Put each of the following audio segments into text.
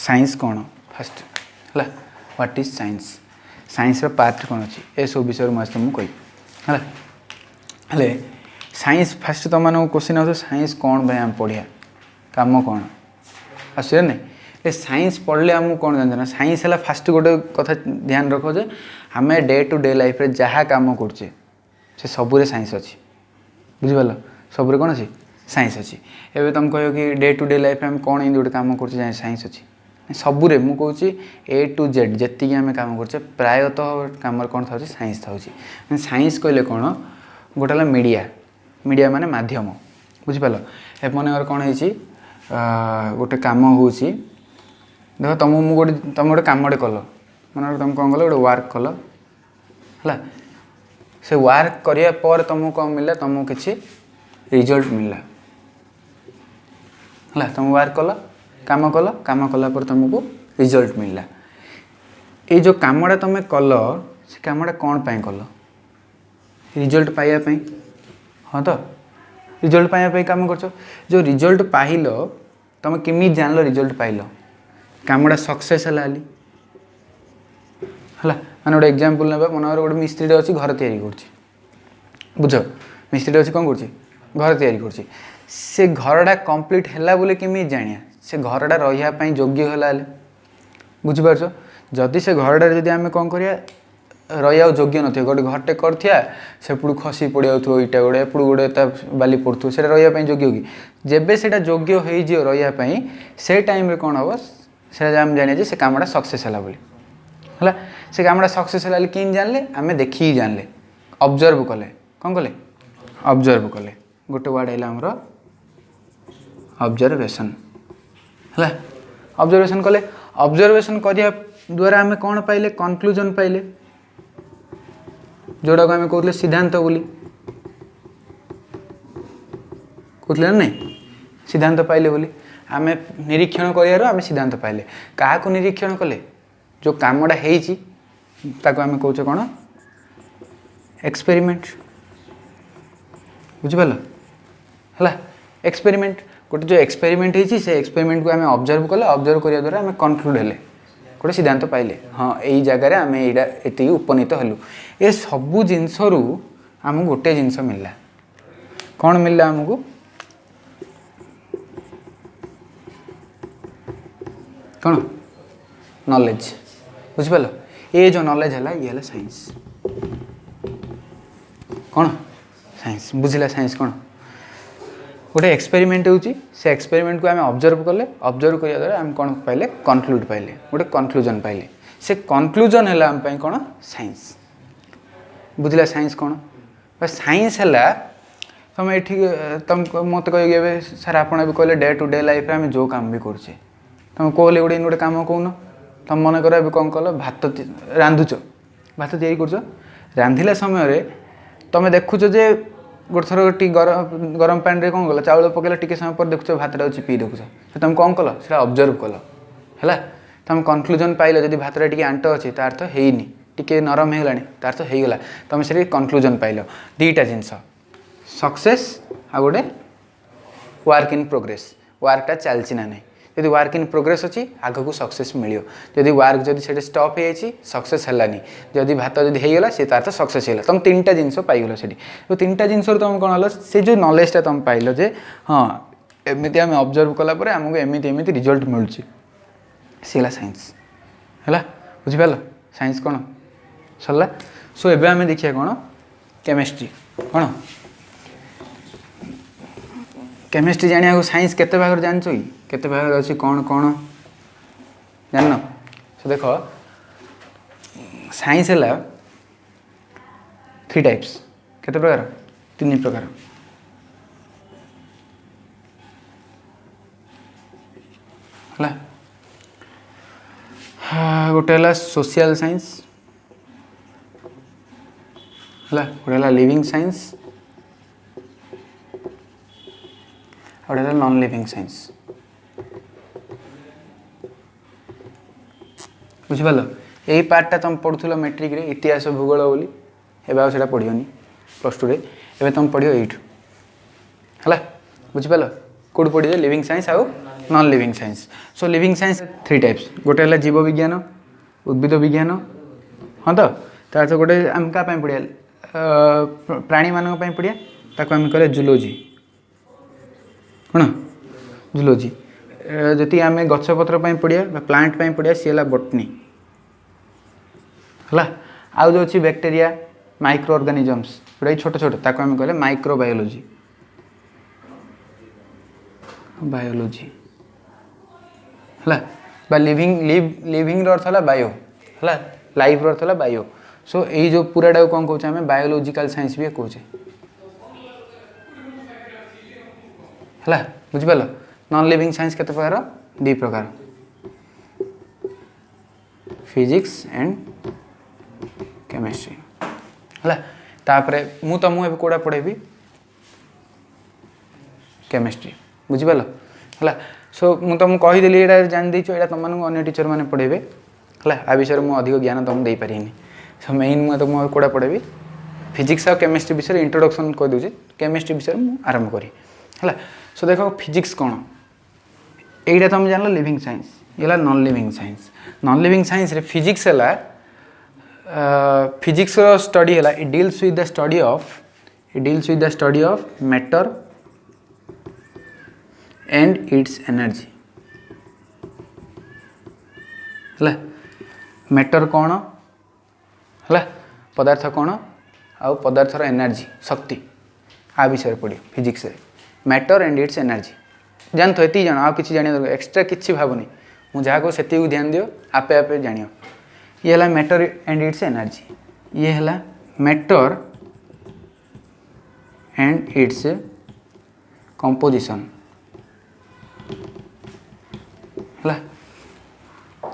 Science कौन fast है what is science science part कौन अच्छी ए सब विषय मुझे तुमको कह है साइंस फास्ट तुम मानक क्वेश्चन आ साइंस कौन भाई आम पढ़िया कम कौन आसर ना ये साइंस पढ़ले आमको कौन जान ना साइंस है फास्ट गोटे कथा ध्यान रख जे आम डे टू डे लाइफ रे जहाँ कम करुचे से सबूरे साइंस अच्छी बुझिपाल सबूरे कौन अच्छी साइंस अच्छी एवं तुम कह कि डे टू डे लाइफ आम कौन गोटे कम कर साइंस अच्छी सबूरे मुझे ए टू जेड जी आम कम कर प्रायतः कम कौन था साइंस था साइंस कहले कौन गोटे मीडिया मीडिया माने माध्यम बुझिपाल ए मन कौन है गोटे कम हो देख तुम गोटे कमटे कल मन तुम कौन कल गोटे वर्क कल है से वर्क करिया पर तुमको कौन मिलला तुमको किसी रिजल्ट मिलला है तुम वर्क कल काम कला पर तुमको रिजल्ट मिलला ये जो कामटा तुम कल से कामटा कौन पाई कल रिजल्ट पाइबा हाँ तो रिजल्ट पाइबा काम कर जो रिजल्ट पाइल तुम केमी जान रिजल्ट पाइल कामटा सक्सेस है माने गोटे एग्जांपल ना मन गोटे मिस्त्री अच्छी घर तैयारी कर बुझ मिस्त्री अच्छी कौन कर घर तैयारी कर से घरटा कंप्लीट है बोले केमी जानिया से घरटा रही योग्य है बुझिपार जदि से घरटा जदि आम कौन कर रही योग्य न गोटे घरटे कर सेपटू खसी पड़ जाऊ इटा गोटे एपट गोटे बाली पड़ू से रही योग्य कि जेबे से योग्य हो रही से टाइम कौन हम से आम जाने से कामटा सक्सेस है बोली है से कामटा सक्सेस है कि जानले आम देखी जानले ऑब्जर्व कले कौन कले ऑब्जर्व कले गोटे वर्ड है आमर ऑब्जर्वेशन है ऑब्जर्वेशन कले ऑब्जर्वेशन करिया द्वारा आम कौन पाइले कनक्लूजन पाइले जोड़ा को आम कहते सिद्धांत बोली कहते नहीं सिद्धांत पाइले बोली आम निरीक्षण कर आम सिद्धांत पाइले क्या निरीक्षण कले जो कामटा होता आम कौचे कौन एक्सपेरिमेंट बुझिपाल है एक्सपेरिमेंट गोटे जो एक्सपेरिमेंट होती से एक्सपेरिमेंट को आम ऑब्जर्व कले ऑब्जर्व करिया द्वारा आम कनक्लूड हेले गोटे सिद्धांत पाइले हाँ यही जगार आम ये उपनीत हलु ये सबू जिनस आमको गोटे जिनस मिलला कौन मिलला आमको कौन नॉलेज बुझिपाल ये जो नॉलेज है ये साइंस कौन साइंस बुझिला साइंस कौन गोटे एक्सपेरिमेंट होची से एक्सपेरिमेंट को आम ऑब्जर्व कले ऑब्जर्व करिया द्वारा आम कौन पाइले कनक्लूड पाइले गोटे कनक्लूजन पाइले से कनक्लूजन है आम कौन साइंस बुझिला साइंस कौन साइंस है तुम ये तुम मत कह सर आप कहले डे टू डे लाइफ आम जो काम भी करुचे तुम कहले गोटे गोटे कम कौन तुम मन कर कौन कल भात रांधुच भात तैयारी कर रांधिला समय तुम देखुच जे गोटे थर टी गरम पानी रे कौन कल चाउल पकड़े टी समय पर देखुच भातटा चिपी देखुच तुम कौन कल से ऑब्जर्व कल है तुम कनक्लूजन पाइल जब भातटा टी आंट अच्छी तार तो हैनी टी नरम हो गला तार तो होगला तुम से कनक्लूजन पाइल दीटा जिनस सक्सेस आ गोटे वर्क इन प्रोग्रेस वर्कटा चलची ना नहीं यदि वर्क इन प्रोग्रेस अच्छी आग को सक्सेस मिल जदि वर्क जब से स्टप हो सक्सेस है जदि भात जब होगला सी तार तो सक्सेस है तुम तीन टा जिनस पाइल से तीन टा जिनस तुम कौन है से जो नॉलेजटा तुम पाइल जे हाँ एमती आम ऑब्जर्व कलापर आमको एमती एमती रिजल्ट मिलूँ सी साइंस है बुझिपाल साइंस कौन सरला सो एबे आम देखिए कौन केमिस्ट्री कौन केमिस्ट्री जाना साइंस केते भाग जान केते भाग अच्छी कौन कौन जान सो देख साइंस है 3 टाइप्स केते प्रकार 3 प्रकार है गोटे है सोशल साइंस है गोटे लिविंग साइंस गोटे नॉन लिविंग साइंस बुझिपाल यही पार्टा तुम पढ़ुल मेट्रिक रे इतिहास भूगोल बोली एवं से पढ़नी +2 रे एवं तुम पढ़ 8 है बुझिपाल कौट पढ़े लिविंग साइंस आउ नॉन लिविंग साइंस। सो लिविंग साइंस 3 टाइप्स गोटे है जीव विज्ञान उद्भिद विज्ञान हाँ तो तार तो गोटे आम क्या पढ़िया प्राणी मान पढ़िया ताको आम कह जूलोजी कौन जूलोजी जी आम गछपत्र पढ़िया प्लांट पढ़िया सी है बोटनी है आउ जो अच्छी बैक्टेरिया माइक्रो ऑर्गेनिजम्स जोटा छोट छोट ताको आम कहले माइक्रोबायोलॉजी बायोलॉजी है बा लिविंग अर्थ है बायो है लाइफ अर्थ है बायो। सो यही जो पूराटा कौन कौचे आम बायोलॉजिकल साइंस भी कौचे है बुझिपाल। नॉन लिविंग साइंस केते प्रकार 2 प्रकार फिजिक्स एंड केमिस्ट्री है तापरे मु तुमको ए कौटा पढ़ेबी केमिस्ट्री बुझिपाल है। सो मु तुमको कहीदेली यहाँ जान देचु यहाँ तुम अन्य टीचर मैंने पढ़ेबे है आ विषय में अधिक ज्ञान तुमको दे पारिनी। सो मेन मुझे तुमको कौटा पढ़ेबी फिजिक्स और केमिस्ट्री विषय इंट्रोडक्शन कह दूसरी केमिस्ट्री विषय में आरंभ करी है। सो देखो फिजिक्स कौन यहीटा तुम जान लिविंग साइंस ये non living science. Non living science रे फिजिक्स है फिजिक्स स्टडी है it deals with the study of matter and it's energy है मैटर कौन है पदार्थ कौन आउ पदार्थर एनर्जी शक्ति आ विषय पढ़ियो फिजिक्स रे मैटर एंड इट्स एनर्जी जान तो ये जान आ कि जान एक्सट्रा किसी भावनी मुझे जहाँ को से ध्यान दियो आपे आपे जान ये है मैटर एंड इट्स एनर्जी ये है मैटर एंड इट्स कंपोजिशन है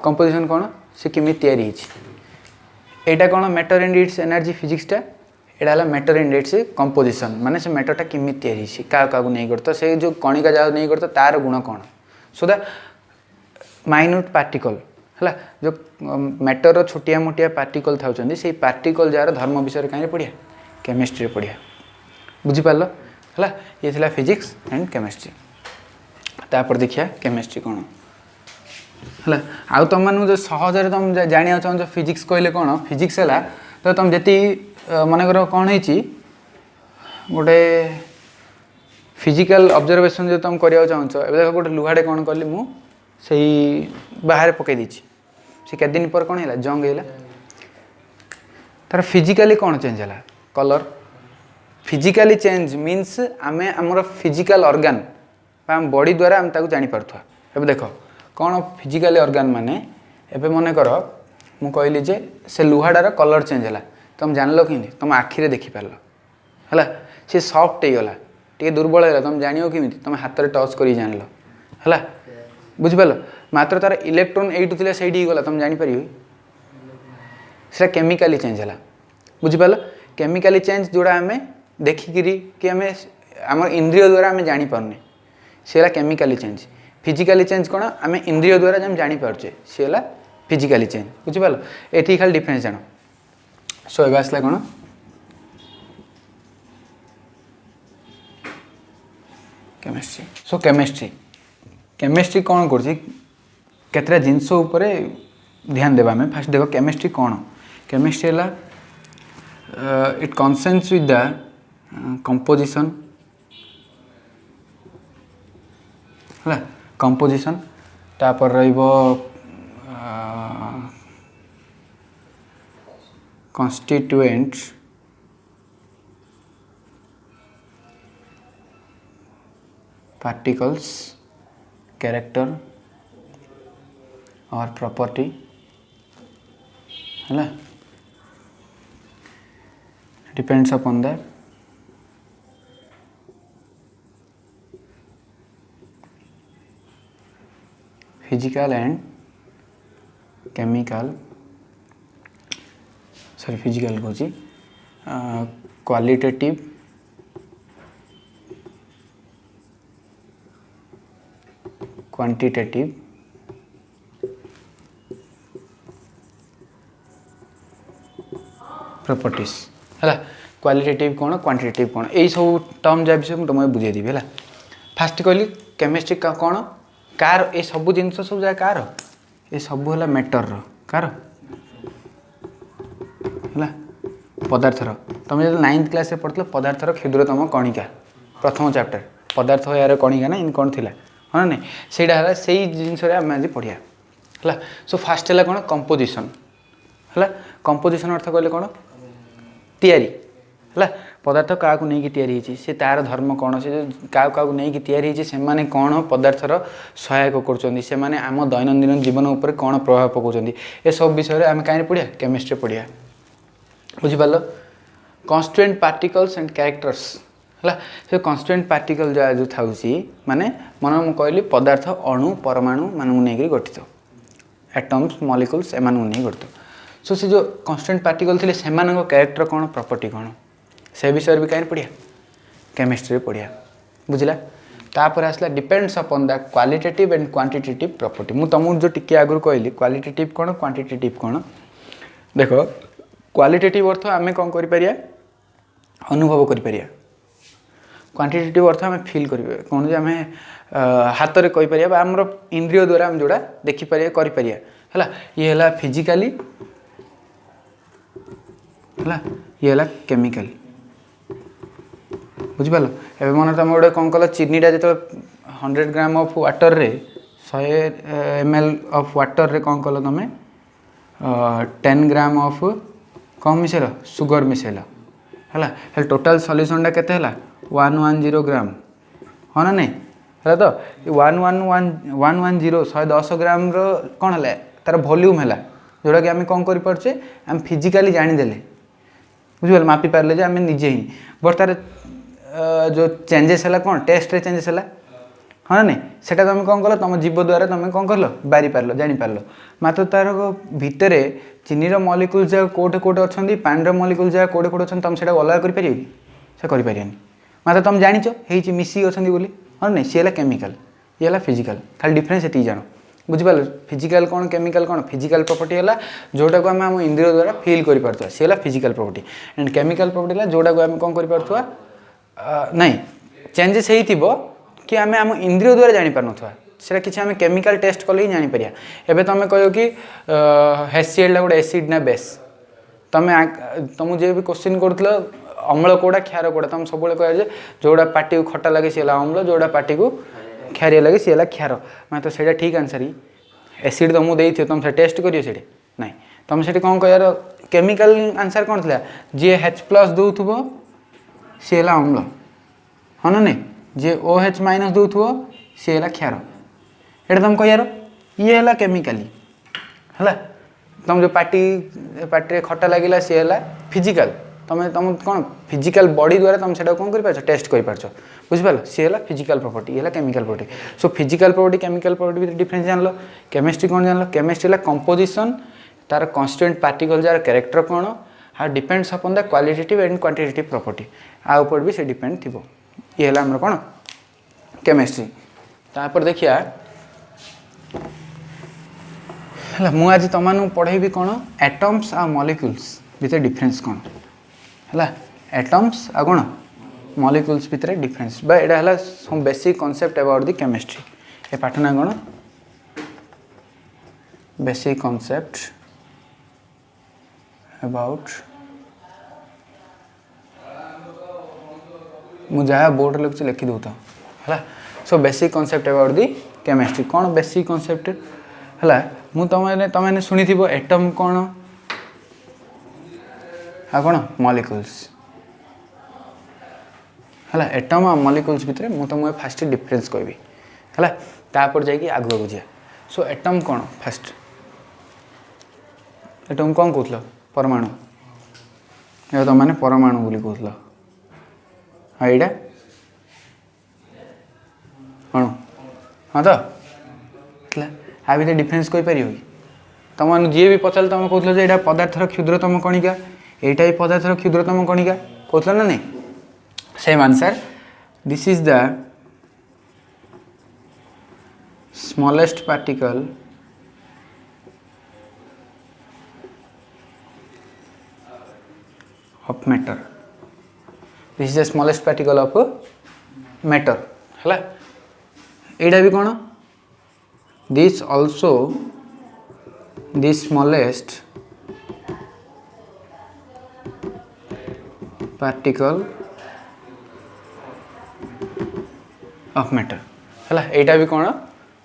कंपोजिशन कौन से किमी तैयारी एटा कौन मैटर एंड इट्स एनर्जी फिजिक्सटा एटा है मैटर एंड इट्स कंपोजिशन माने से मैटरटा किमी तैयारी क्या क्या नहीं करता से जो कणिका जहाँ नहीं करता तार गुण कौन सो द माइन्यूट पार्टिकल है जो मैटर छोटिया मोटिया पार्टिकल था से पार्टिकल जार धर्म विषय कहीं पढ़िया केमिस्ट्री पढ़िया बुझिपाल है ये थी फिजिक्स एंड केमिस्ट्री। तापर देखिए केमिस्ट्री कौन है आउ तुम मान जो सहजरे तुम जाना चाहो फिजिक्स कहले कौन फिजिक्स है तो तुम जी मनकर कौन है गोटे फिजिकल ऑब्जर्वेशन जो तुम करने चाहो देखो गोटे लुहाटे कौन कली मु से बाहर पकई देछि से केते दिन पर कौन है जंग है तार फिजिकली कौन चेंज है कलर फिजिकली चेंज मीन्स आम आमर फिजिकल ऑर्गन बॉडी द्वारा आम ताकू जानी पारथुआ। एबे देखो कौन फिजिकली ऑर्गन माने एबे मने कर मु कहली जे से लुहाडार कलर चेंज है तुम जानल कि तुम आखिरे देखिपार है सी सफ्ट हो गला टे दुर्बल है तुम जान कि तुम हाथ में टच कर जानल है बुझिपाल मात्र तार इलेक्ट्रोन एइटु थिले सेठी गला तुम जानी पारियो से केमिकली चेंज है बुझिपाल केमिकली चेंज जोड़ा आम देखिकी कि आम आम इंद्रिय द्वारा आम जानी पारने सी है केमिकली चेंज। फिजिकली चेंज कौन आम इंद्रिय द्वारा जब जानीपारे सी है फिजिकली चेंज बुझिपाल ये खाली डिफरेन्स जान। सो ए आसला कौन केमिस्ट्री। सो केमिस्ट्री कौन कर जिनस ध्यान देवा आम फास्ट देख केमिस्ट्री कौन केमिस्ट्री है इट कनसर्न्स विथ द कंपोजिशन है कंपोजिशन तापर रहिबो constituents particles character or property है depends upon the physical and chemical physical Cauchy qualitative quantitative properties है क्वालिटेटिव कौन क्वांटिटेटिव कौन यही सब टर्म जहाँ विषय तुमको बुझेदेवी है। फास्ट कहली केमिस्ट्री कौन कार ये सब जिन सब जाए कार ये सब है मैटर कार है पदार्थर तुम जो 9th क्लास पढ़ते पदार्थर क्षुद्रतम कणिका प्रथम चैप्टर पदार्थ यार कणिका ना इन कौन थी हाँ ना सहीटा से जिनस आम आज पढ़िया है सो फास्ट है कौन कंपोजिशन है कंपोजिशन अर्थ कहले कौन तैयारी है पदार्थ क्या नहीं तैयारी से तार धर्म कौन से क्या नहीं तैयारी से माने कौन पदार्थर सहायक कर आम दैनंदिन जीवन उपर कौन प्रभाव पकाउछन्ति ये सब विषय आम कहीं पढ़िया केमिस्ट्री पढ़िया बुझिपार कन्स्टिट्यूएंट पार्टिकल्स एंड कैरेक्टर्स है से कन्स्टिट्यूएंट पार्टिकल जो था माने मन मुझे कहली पदार्थ अणु परमाणु मानू नहीं गठित एटम्स मॉलिक्यूल्स एम नहीं गठित सो से जो कन्स्टिट्यूएंट पार्टिकल थे से कैरेक्टर कौन प्रॉपर्टी कौन से विषय भी कहीं पढ़िया केमिस्ट्री पढ़िया बुझला तापर आसला depends upon the qualitative and quantitative property मु तुमको जो टिके आगु कहली क्वालिटेटिव कौन क्वांटिटेटिव कौन देख क्वालिटेटिव अर्थ आम कौन करिया अनुभव करिया क्वांटिटेटिव अर्थ आम फिल कर कौन जे आम हाथ में कहीपर आम इंद्रिय द्वारा आम जोड़ा देखिपर करा ये है फिजिकाली है ये है केमिकल बुझिपाल एवं मन तुम गोटे कौन कल चीनीटा जो 100 ग्राम ऑफ वाटर रे 100 ml ऑफ वाटर रे कौन कल तुम 10 ग्राम ऑफ कौन मिसेल सुगर मिसेल है टोटाल सॉल्यूशन केते 110 ग्राम हाँ ना नहीं है तो 110 110 ग्राम रो कौन है तार वॉल्यूम है जोटा कि आम कौन करें आम फिजिकाली जानीदेले बुझे मापी पारे जे आम निजे ही बट तार जो चेंजेस है कौन टेस्ट रे चेंजेस है हाँ ना नहीं सेटा तुम कौन कल तुम जीव द्वारा तुम कौन कर बारी पार जापर मात्र तार भितर चीनीर मॉलिक्यूल जगह कोटे कोटे अच्छा पानी मॉलिक्यूल जगह कोटे कोटे अच्छा तुम से अलग करें मात्र तुम जाच हो मिसी अच्छा बोली हाँ नहीं सी है केमिकल ये है फिजिकल खाली डिफरेंस ये जान बुझिपार फिजिकल कौन केमिकल कौन फिजिकल प्रॉपर्टी है जोटा को आम इंद्रिय द्वारा फील कर सी है physical property and chemical property है जोटा को आम कौन कर नहीं चेंजेस हो कि आम आम इंद्रिय द्वारा जापर ना किसी आम केमिकल टेस्ट कले ही जापर एवं तुम कह कि HCl गोटे एसिड ना बेस तुम तुमको जो भी क्वेश्चन कर अम्ल कौटा क्षार कौटा तुम सब कह जोड़ा पार्टी को खट्टा लगे सी है अम्ल जोड़ा पार्टी को क्षारिया लगे सी है क्षार मैं तो सही ठीक आंसर ही एसिड तुमको देती तुम से टेस्ट करियो से नहीं तुम से कौन कह केमिकल आंसर कौन था जी H+ दौथुव सी है अम्ल हाँ ना नहीं जी OH- दौथुव सी है क्षार ये तुम कह ये है केमिकाली है तुम जो पार्टी खट्टा लगे सी है फिजिकल तुम कौन फिजिकल बॉडी द्वारा तुम से कौन कर टेस्ट कर बुझिपाल सी है फिजिकल प्रॉपर्टी ये chemical property so physical property chemical property भी डिफरेंस जान लो केमिस्ट्री कौन जान लो केमिस्ट्री है कंपोजिशन तार कन्स्टिट्यूएंट पार्टिकल जार कैरेक्टर कौन how depends upon the qualitative and quantitative property आ ऊपर भी से डिपेंड थी ये है आमर कौन केमिस्ट्री तापर देखिया है मु आज तुम पढ़ेबी कौन एटम्स आ मॉलिक्यूल्स भितर डिफरेंस कौन है एटम्स आ कौन मॉलिक्यूल्स भितर डिफरेंस बा एटा है some basic concept about the chemistry ए पाठ ना कौन बेसिक कॉन्सेप्ट अबाउट मुझे बोर्ड लिखुची लिखी दूता है so basic concept about the chemistry कौन बेसिक कॉन्सेप्ट है तुमने शुणी थी एटम कौन आ कौन मॉलिक्यूल्स है एटम आ मॉलिक्यूल्स भितर मुझे तुमको फास्ट डिफरेंस कहबी है तापर जाकि आगु बुझिया सो एटम कौन फास्ट एटम कौन कहल परमाणु ये तुम मैंने परमाणु बोली कहल हाँ यहाँ अणु हाँ तो आ भितर डिफरेंस कहीपर कि तुम जी भी पचार तुम कहल यहाँ पदार्थर क्षुद्रतम कणिका यहाँ ही पदार्थर क्षुद्रतम कणिका कहल ना नहीं same answer this is the smallest particle of matter. This is the smallest particle of matter है एटा भी कौन this also the smallest particle of matter है। एटा भी कौन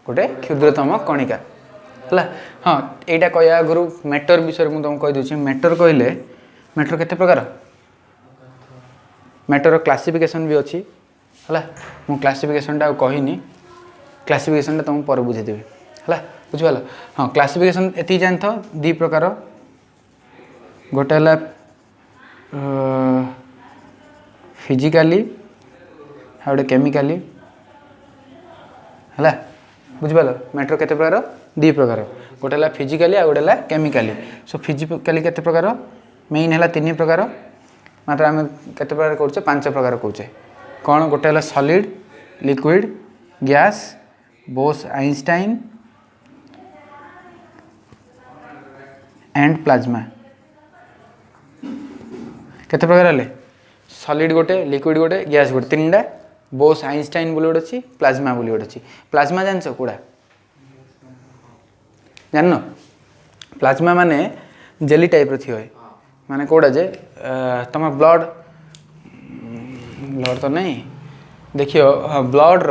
गोटे क्षुद्रतम कणिका है। हाँ यहाँ कह आगु मैटर विषय मुझे तुमको कहीदे मैटर कहले मैटर केते प्रकार मैटर क्लासिफिकेशन भी अच्छी है। मु क्लासिफिकेशनटा कहनी क्लासिफिकेशनटा तुमको पर बुझेदेवी है बुझिपाल। हाँ क्लासिफिकेशन एति जान था दी प्रकार गोटे है फिजिकाली आ गोटे केमिकाली है बुझिपाल। मैटर केते प्रकार दी प्रकार गोटे है फिजिकाली आ गोटे है केमिकाली। सो फिजिकाली केते प्रकार मेन है 3 प्रकार मात्र आम केते प्रकार करुचे 5 प्रकार करुचे कौन गोटे है solid liquid gas Bose Einstein and plasma. केते प्रकार है सॉलिड गोटे लिक्विड गोटे गैस गोटे 3टा बोस आइंस्टाइन बोली गोटे अच्छी प्लाज्मा बोली गोटे अच्छी। प्लाज्मा जानस कौड़ा जान प्लाज्मा माने जेली टाइप रो थी माने कौड़ा जे तुम ब्लड ब्लड तो नहीं देखियो हाँ ब्लड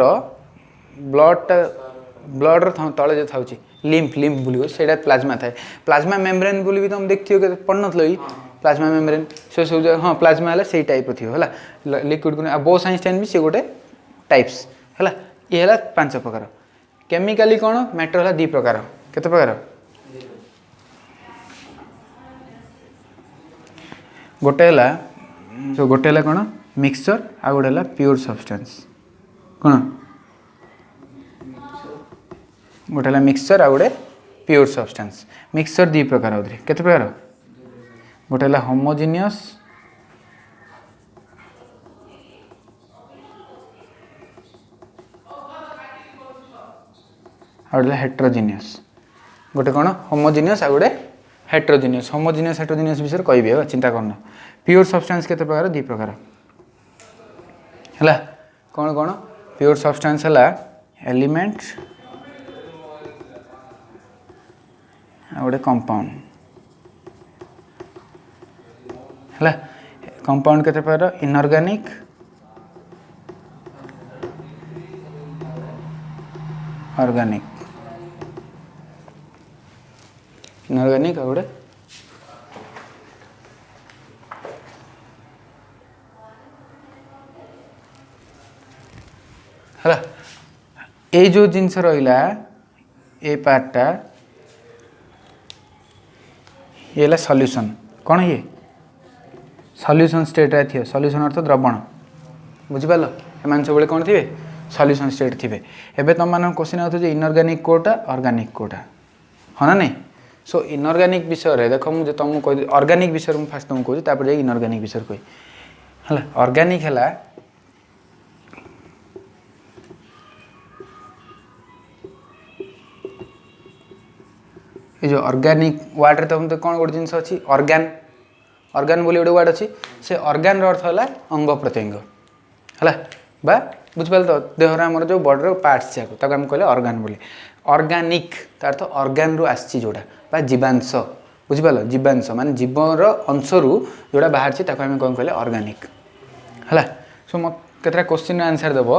तले जो था लिम्फ लिम्फ बोली से प्लाज्मा थाए। प्लाज्मा मेम्ब्रेन बोली भी तुम देखियो के पढ़ नथलो प्लाज्मा मेम्ब्रेन से सब हाँ प्लाज्मा है से टाइप थी है लिक्विड को बोस आइंस्टाइन भी सी गोटे टाइप्स है। ये है 5 प्रकार। केमिकाली कौन मैटर है 2 प्रकार केते प्रकार गोटे है गोटे है कौन मिक्सचर आ गोटे है प्योर सब्सटेंस कौन गोटे है मिक्सचर आ गोटे प्योर सब्सटेंस। मिक्सचर 2 प्रकार आउे केते प्रकार गोटे है होमोजिनियस आ गोटे हेट्रोजिनियस गोटे कौन होमोजिनियस आ गोटे हेट्रोजिनियस हेट्रोजिनियस विषय कह चिंता करना। प्योर सब्सटेंस केते प्रकार 2 प्रकार है कौन कौन प्योर सब्सटेंस है एलिमेंट आ गोटे कंपाउंड है। कंपाउंड केते प्रकार इनऑर्गेनिक ऑर्गेनिक इनऑर्गेनिक आ गोटे है। ये जो जिनस रहा ये पार्टा ये है सॉल्यूशन कौन ये सॉल्यूशन स्टेट रे थी सॉल्यूशन अर्थ द्रवण बुझिपाल एम सब कौन थे सॉल्यूशन स्टेट थे। एबे तुम मान question out inorganic quota organic quota हाँ ना नहीं। सो इनऑर्गेनिक विषय देख मुझे तुमको कह ऑर्गेनिक विषय मुझे फास्ट तुमको कहूँ तापर इनऑर्गेनिक विषय कही है। ऑर्गेनिक है ये जो ऑर्गेनिक वार्ड रे तुम तो कौन गोटे जिनस अच्छी ऑर्गेन ऑर्गेन बोली गोटे वार्ड अच्छी से ऑर्गेन अर्थ है अंग प्रत्यंग है बा बुझिपाल तो देहर आमर जो बॉडी पार्ट्स जाक आम कहले ऑर्गेन बोली। ऑर्गेनिक तार तो ऑर्गेन रु आसी जोड़ा बा जीवांश बुझिपाल जीवांश माने जीवर अंश रु जोड़ा बाहर आम कौन कहले ऑर्गेनिक है। सो मत केतरा क्वेश्चन आंसर देव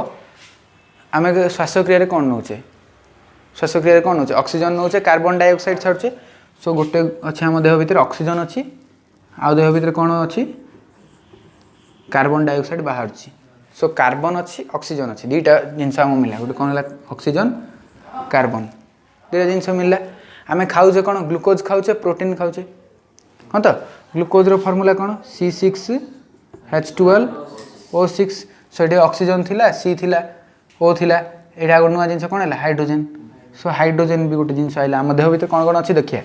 आम श्वासक्रिया कौन नौचे श्वासक्रिया कौन नौचे ऑक्सीजन नौचे कार्बन डाइऑक्साइड छाड़चे। सो गोटे अच्छे आम देह भितर ऑक्सीजन अच्छी आ देह भितर कौन अच्छी कार्बन डाइऑक्साइड बाहर। सो कार्बन अच्छी ऑक्सीजन अच्छी 2टा जिनस आम मिला गोटे कौन है ऑक्सीजन कार्बन 2टा जिनस मिलला। आम खाऊे कौन ग्लूकोज खाऊे प्रोटीन खाऊे हाँ तो ग्लूकोज फर्मूला कौन C6H12O6 सो ये ऑक्सीजन थिला C थिला O थिला यहाँ गोटे नुआ जिन कौन है हाइड्रोजेन। सो हाइड्रोजेन भी गोटे जिनस आइला आम देह भर कौन कौन अच्छी देखिए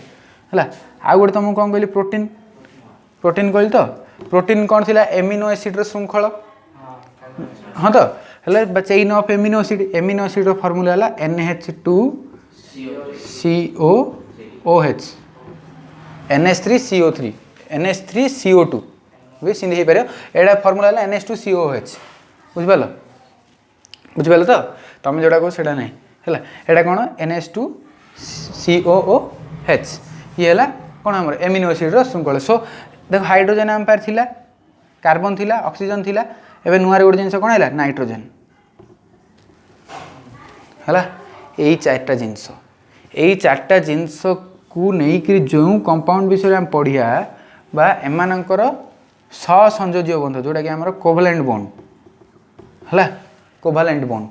है। आउ गोटे तुमको कौन कहली प्रोटीन प्रोटीन कहली तो प्रोटीन कौन थिला एमिनो एसिड श्रृंखल हाँ तो है chain of amino acid formula है NH2COOH NH3CO3 NH3CO2 भी सिंधी हो पार। यहाँ फर्मूला है NH2COOH बुझिपाल। बुझिपाल तो तुम जोड़ा कह से ना है कौन NH2COOH ये है कौन आम एमिनो एसिड श्रृंखला सो देख हाइड्रोजेन आम पार थिला कार्बन थिला ऑक्सीजन थिला एबे नुआ गोटे जिनस कौन है नाइट्रोजेन है यही चार्टा जिनस यही चार्टा जिनस को लेकिन जो कंपाउंड विषय आम पढ़िया बा एमानकर सहसंयोजी बंध जोटा कि आम कोभालेंट बॉन्ड है कोभालेंट बॉन्ड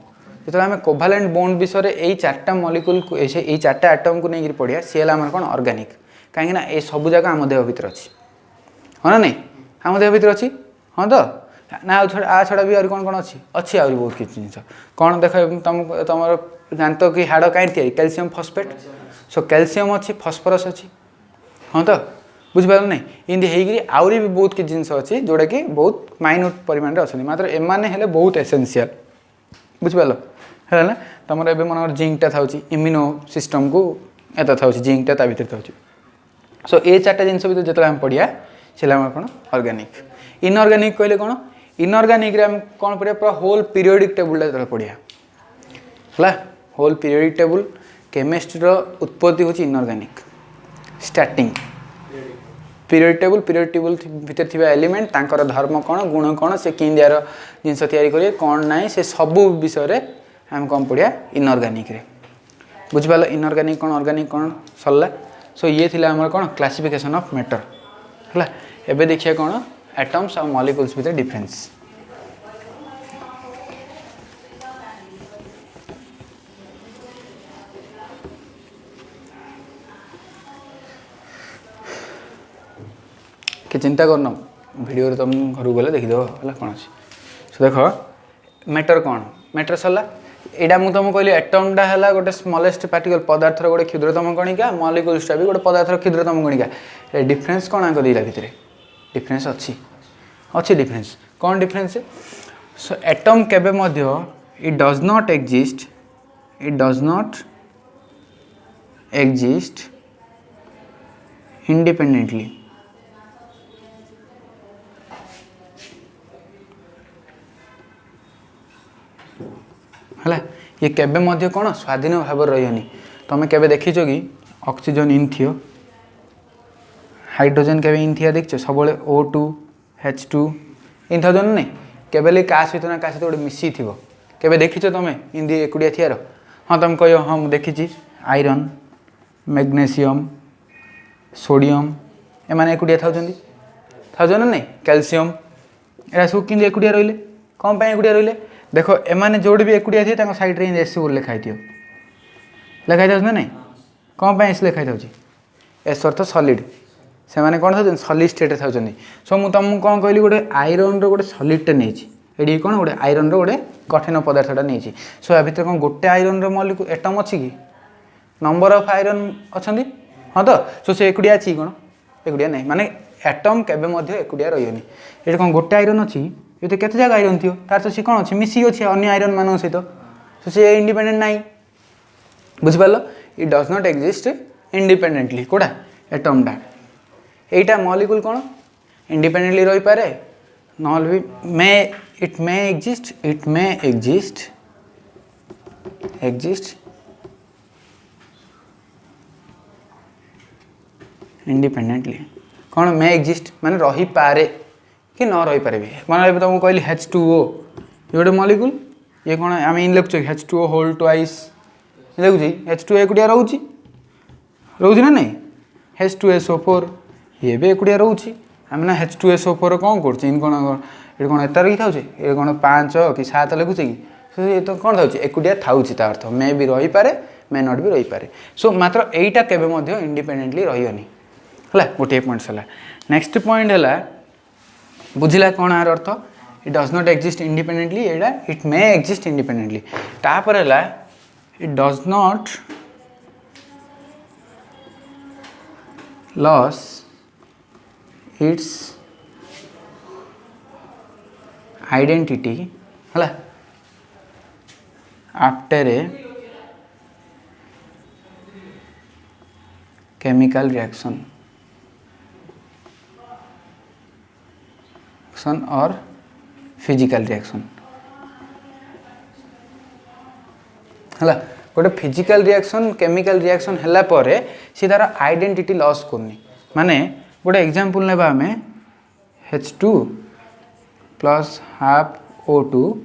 जो आम कोभालेंट बॉन्ड विषय यही चार्टा मॉलिक्यूल को यही चार्टा एटम को लेकिन पढ़िया सी आम कौन ऑर्गेनिक कहीं ये सब जगह आम देह भर अच्छी हाँ ना नहीं आम देह भर अच्छी हाँ तो ना आ छड़ा भी कौन कौन अच्छी अच्छी आहरी बहुत किसी जिन कौन देख तुम तुम जानते कि हाड़ कहीं तैयारी कैल्शियम फॉस्फेट सो कैल्शियम अच्छी फॉस्फोरस अच्छी हाँ तो बुझिपार नहीं इमती होगी आहरी भी बहुत किसी जिन अच्छी जोटा कि बहुत माइन्यूट परिमाण अच्छा मात्र एमाने हेले बहुत एसेंशियल बुझिपार है ना तुम एवं मन जिंकटा था इम्यूनो सिस्टम को एत था जिंकटा ता भर था सो ये चार्टा जिन भर जो आम पढ़िया से कौन ऑर्गेनिक इनऑर्गेनिक कहले कौन इनऑर्गेनिक रे हम कौन पढ़िया पूरा होल पीरियोडिक टेबुल जो पढ़िया है होल पीरियोडिक टेबुल केमिस्ट्री उत्पत्ति हूँ इनऑर्गेनिक स्टार्टिंग पीरियोडिक टेबुल भितर थी एलिमेंट तांकर धर्म कौन गुण कौन से कि यार जिनस या कौन ना से सबू विषय आम कौन पढ़िया इनऑर्गेनिक रे बुझिपाल इनऑर्गेनिक कौन ऑर्गेनिक कौन सरला सो ये थिला हमर कौन क्लासिफिकेशन ऑफ मैटर है एबे देखिए कौन एटम्स और मॉलिक्यूल्स भितर डिफरेंस कि चिंता करना वीडियो तुम घर गले देखीद है कौन अच्छे सो देख मैटर कौन मैटर सरला यहाँ मुझे तुमको कहली एटमटा है गोटे स्मलेस्ट पार्टिकल पदार्थर गोटे क्षुद्रतम कणिका मॉलिक्यूल्सटा भी गोटे पदार्थर क्षुद्रतम कणिका डिफरेंस कौन आंक दुईटा भितर डिफरेंस अच्छी अच्छी डिफरेंस कौन डिफरेंस सो एटम केबे मध्य it does not exist independently है ये केबे मध्य कौन स्वाधीन भाव रही तुम केबे देखीच कि ऑक्सीजन इन थियो हाइड्रोजन केबे इन थिया देखो सब O2H2 इन था नहीं केबे क्या सहित ना क्या सहित गोटे मिसी थी केबे देखीच तुम इन एकुड़िया थियार हाँ तुम कह हाँ मुझे देखी आयरन मैग्नेशियम सोडियम एमाने एकुड़िया था ना नहीं कैल्शियम एरा सब कि एकुड़िया रही कौन पर एकुड़िया रही देख एमाने जोड़ भी एकुड़िया थे सैड्रे एस लिखाई लिखाई ना नहीं कौन पर एस लिखाई एस अर्थ सॉलिड से मैंने कौन था सॉलिड स्टेट था सो मुझे तुमको कौन कहली गोटे आयरन रोटे सॉलिडटे नहीं ये कौन गोटे आयरन रोटे कठिन पदार्थटा नहीं सो या भर कौन गोटे आयरन मॉलिक्यूल एटम अच्छी कि नंबर ऑफ आयरन अच्छा हाँ तो सो से एकुड़िया अच्छी कौन एकुड़िया नहीं माने एटम केबे एकुड़िया रही ये कौन गोटे आयरन अच्छी ये तो केते जगह आयरन थी तार तो सी कौन अच्छी मिसी अच्छे अन्य आयरन मान सहित सो सी इंडिपेंडेंट नाई बुझिपाल it does not exist independently कोड़ा एटमटा एटा मॉलिक्यूल कौन इंडिपेंडेंटली रही पारे नॉल भी may it may exist independently कौन मे एग्जिस्ट माने रही पारे कि न रही पारे भी मैं तुमको कहली H2O ये गोटे मॉलिक्यूल ये कौन आम इन लिखुच H2O होल ट्वाइस लिखुच H2O एकुटिया रोचे ना नहीं H2SO4 ये भी एकुटिया रोचे आम ना H2SO4 कौन कर ये कौन एत रही था ये कौन 5 कि 7 लिखुचे कि ये तो कौन था एकुटिया था अर्थ मे भी रही पारे मे नॉट भी रही पारे सो मात्र यहीटा केबे इंडिपेंडेंटली रही है गोटे पॉइंट है नेक्स्ट पॉइंट है बुझिला कौन यार earth it does not exist independently Etah it may exist independently तापर है it does not loss it's identity है आफ्टर ए केमिकल रिएक्शन और फिजिकल रिएक्शन है गोटे फिजिकल रिएक्शन केमिकल रिएक्शन है पर सी तार आइडेंटिटी लॉस करनी माने गोटे एग्जांपल नेबा आम H2 प्लस हाफ O2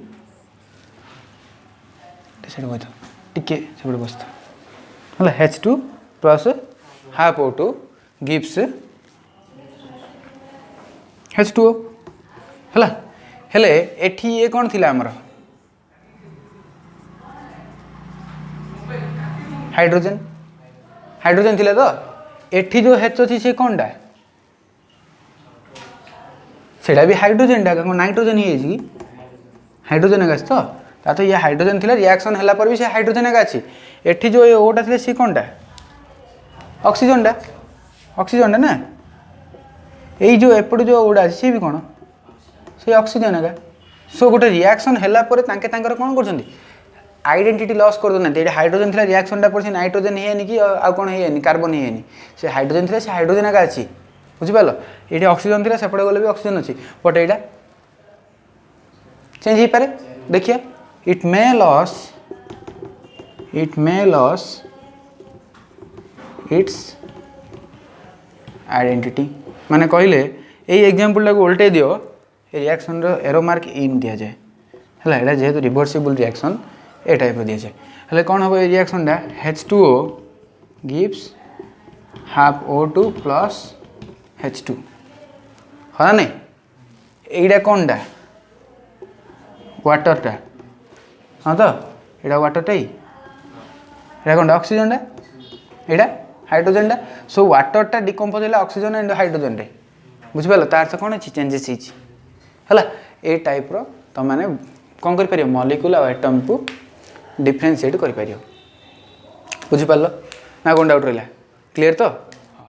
टिके से बस है H2 plus half O2 gives H2O है हेले एठी ये कौन थिला हमर हाइड्रोजन हाइड्रोजन थिला तो एठी जो H अछि से कोनडा सेटा भी हाइड्रोजन डा को नाइट्रोजन ही है हाइड्रोजन है तो ता तो ये हाइड्रोजन थिला रिएक्शन हला पर भी से हाइड्रोजन है अछि एठी जो ओटा थिला से कोनडा ऑक्सीजन डा ना यही जो एपट जो ओडा सी भी कौन से ऑक्सीजन है सो गोटे रिएक्शन है कौन कर आइडेंटिटी लॉस कर देना ये हाइड्रोजन थी रिएक्शन टा पर नाइट्रोजन है कि आउ कौन है कार्बन है से हाइड्रोजन थी से हाइड्रोजन एका अच्छी बुझिपाल ये ऑक्सीजन थी सेपटे गले भी ऑक्सीजन अच्छी बट यहाँ चेंज हो पारे देखिए it may loss it's identity माने कहले यही एग्जांपल को उल्टे दियो रिएक्शन एरो मार्क इन दि जाए है यहाँ जेहेतु रिवर्सिबल रिएक्शन ए टाइप दि जाए हेल्ले कौन हम ये reaction H2O gives half O2 plus H2 हाँ नहीं यहीटा कौन टा वाटर टा हाँ तो यहाँ वाटर ही यहाँ कौन ऑक्सीजन यहाँ हाइड्रोजन टा सो वाटर टा डिकम्पोज है ऑक्सीजन एंड हाइड्रोजन रे बुझिपाल तार तो कौन अच्छी चेंजेस है ए टाइप रो तो मैंने कौन कर मॉलिक्यूल और एटम को डिफरेंशिएट कर बुझिपाल ना कौन डाउट रहा क्लीयर तो।